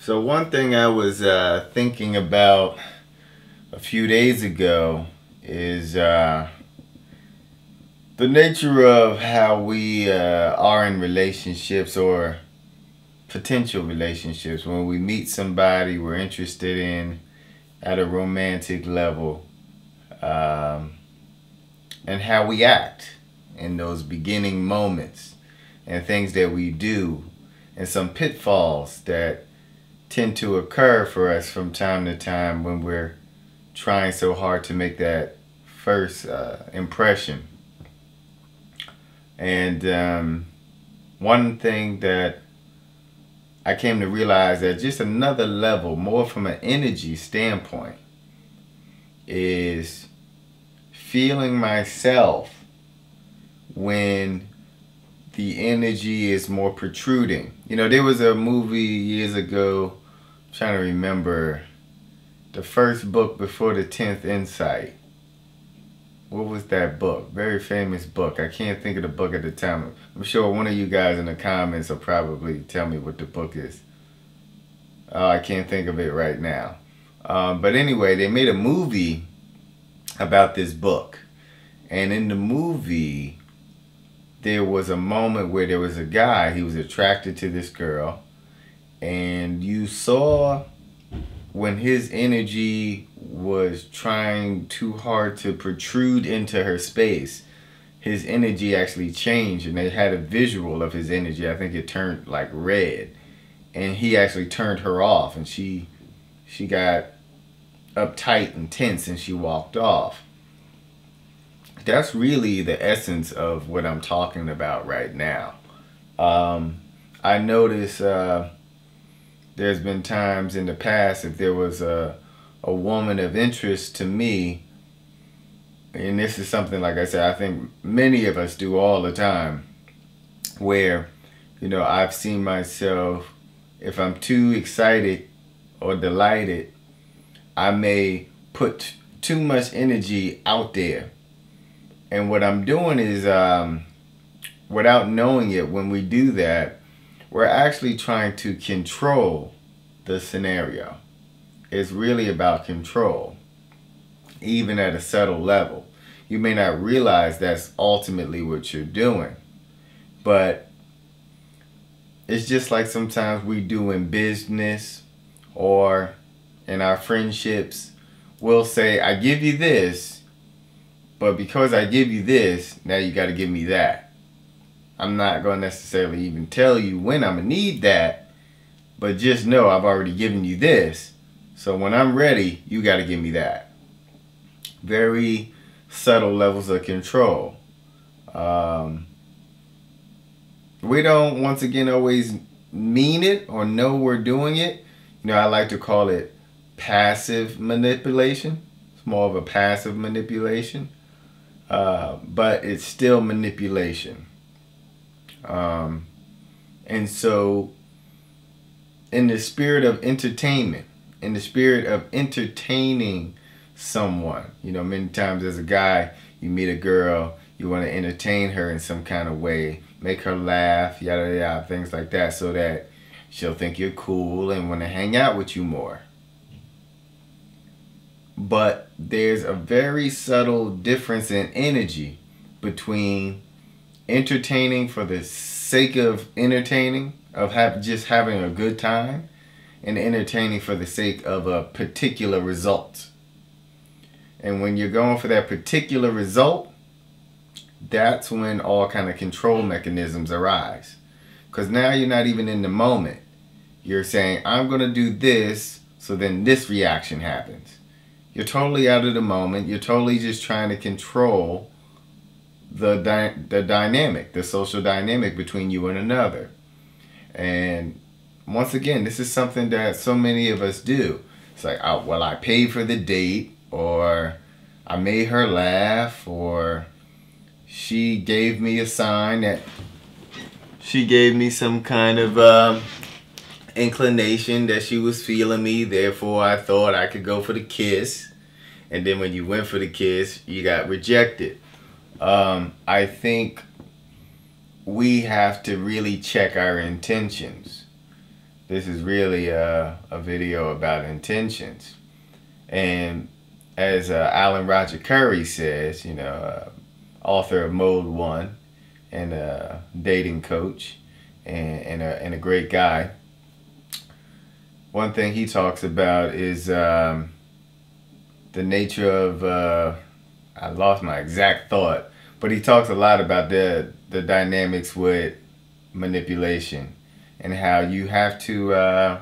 So one thing I was thinking about a few days ago is the nature of how we are in relationships or potential relationships. When we meet somebody we're interested in at a romantic level, and how we act in those beginning moments and things that we do and some pitfalls that tend to occur for us from time to time when we're trying so hard to make that first impression. And one thing that I came to realize that just another level, more from an energy standpoint, is feeling myself when the energy is more protruding. You know, there was a movie years ago, I'm trying to remember, the first book before the 10th Insight. What was that book? Very famous book. I can't think of the book at the time. I'm sure one of you guys in the comments will probably tell me what the book is. Oh, I can't think of it right now. But anyway, they made a movie about this book. And in the movie, there was a moment where there was a guy, he was attracted to this girl. And you saw when his energy was trying too hard to protrude into her space, his energy actually changed, and they had a visual of his energy. I think it turned like red, and he actually turned her off, and she got uptight and tense, and she walked off. That's really the essence of what I'm talking about right now. I notice there's been times in the past, if there was a woman of interest to me, and this is something, like I said, I think many of us do all the time, where, you know, I've seen myself, if I'm too excited or delighted, I may put too much energy out there. And what I'm doing is, without knowing it, when we do that, we're actually trying to control the scenario. It's really about control, even at a subtle level. You may not realize that's ultimately what you're doing, but it's just like sometimes we do in business or in our friendships. We'll say, I give you this, but because I give you this, now you got to give me that. I'm not going to necessarily even tell you when I'm going to need that, but just know I've already given you this. So when I'm ready, you got to give me that. Very subtle levels of control. We don't, once again, always mean it or know we're doing it. You know, I like to call it passive manipulation. It's more of a passive manipulation, but it's still manipulation. And so, in the spirit of entertainment, in the spirit of entertaining someone, you know, many times as a guy, you meet a girl, you want to entertain her in some kind of way, make her laugh, yada yada, things like that, so that she'll think you're cool and want to hang out with you more. But there's a very subtle difference in energy between entertaining for the sake of entertaining, of just having a good time, and entertaining for the sake of a particular result. And when you're going for that particular result, that's when all kind of control mechanisms arise. Because now you're not even in the moment. You're saying, I'm going to do this, so then this reaction happens. You're totally out of the moment. You're totally just trying to control the dynamic, the social dynamic between you and another. And once again, this is something that so many of us do. It's like, oh, well, I paid for the date, or I made her laugh, or she gave me a sign that she gave me some kind of inclination that she was feeling me, therefore I thought I could go for the kiss. And then when you went for the kiss, you got rejected. I think we have to really check our intentions. This is really a video about intentions. And as Alan Roger Curry says, author of Mode 1 and a dating coach and a great guy, one thing he talks about is the nature of, I lost my exact thought, but he talks a lot about the dynamics with manipulation and how you have to,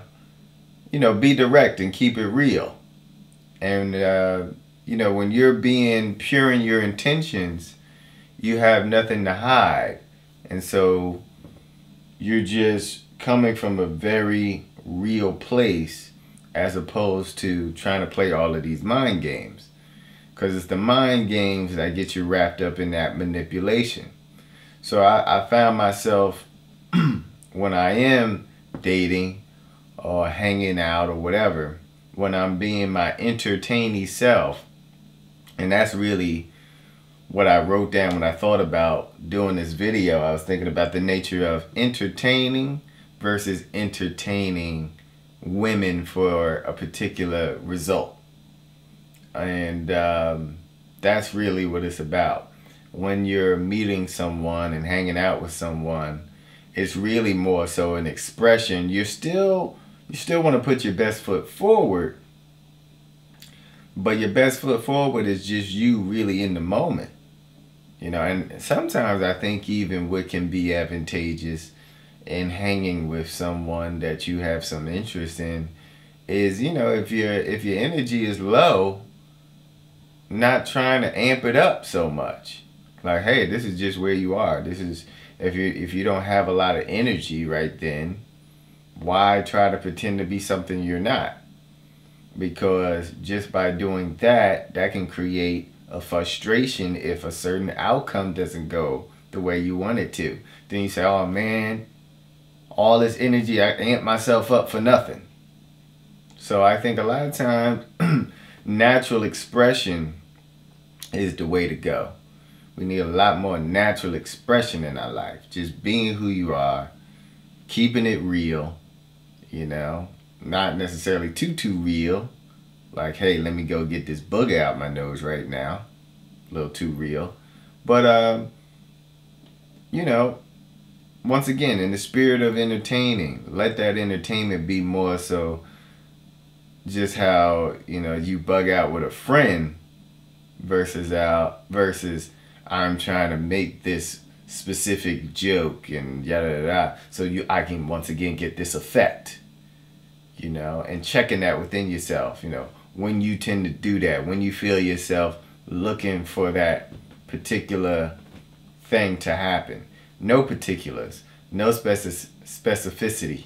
be direct and keep it real. And, when you're being pure in your intentions, you have nothing to hide. And so you're just coming from a very real place as opposed to trying to play all of these mind games. Because it's the mind games that get you wrapped up in that manipulation. So I found myself when I am dating or hanging out or whatever, when I'm being my entertaining self, and that's really what I wrote down when I thought about doing this video. I was thinking about the nature of entertaining versus entertaining women for a particular result. And that's really what it's about. When you're meeting someone and hanging out with someone, it's really more so an expression. You still want to put your best foot forward, but your best foot forward is just you really in the moment. And sometimes I think even what can be advantageous in hanging with someone that you have some interest in is, if your energy is low, not trying to amp it up so much. Like, hey, this is just where you are. This is, if you don't have a lot of energy right then, why try to pretend to be something you're not? Because just by doing that can create a frustration if a certain outcome doesn't go the way you want it to. Then you say, oh man, all this energy, I amped myself up for nothing. So I think a lot of times natural expression is the way to go. We need a lot more natural expression in our life. Just being who you are, keeping it real, not necessarily too real. Like, hey, let me go get this booger out my nose right now. A little too real. But, once again, in the spirit of entertaining, let that entertainment be more so just how, you bug out with a friend versus I'm trying to make this specific joke and yada yada, so I can once again get this effect, and checking that within yourself, when you tend to do that, when you feel yourself looking for that particular thing to happen. No particulars, no specificity,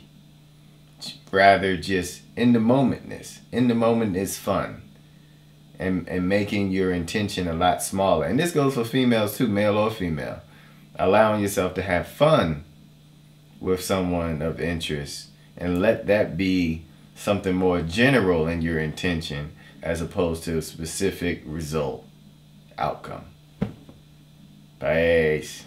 rather just in the momentness. In the moment is fun, and making your intention a lot smaller. And this goes for females too, male or female. Allowing yourself to have fun with someone of interest, and let that be something more general in your intention as opposed to a specific result outcome. Peace.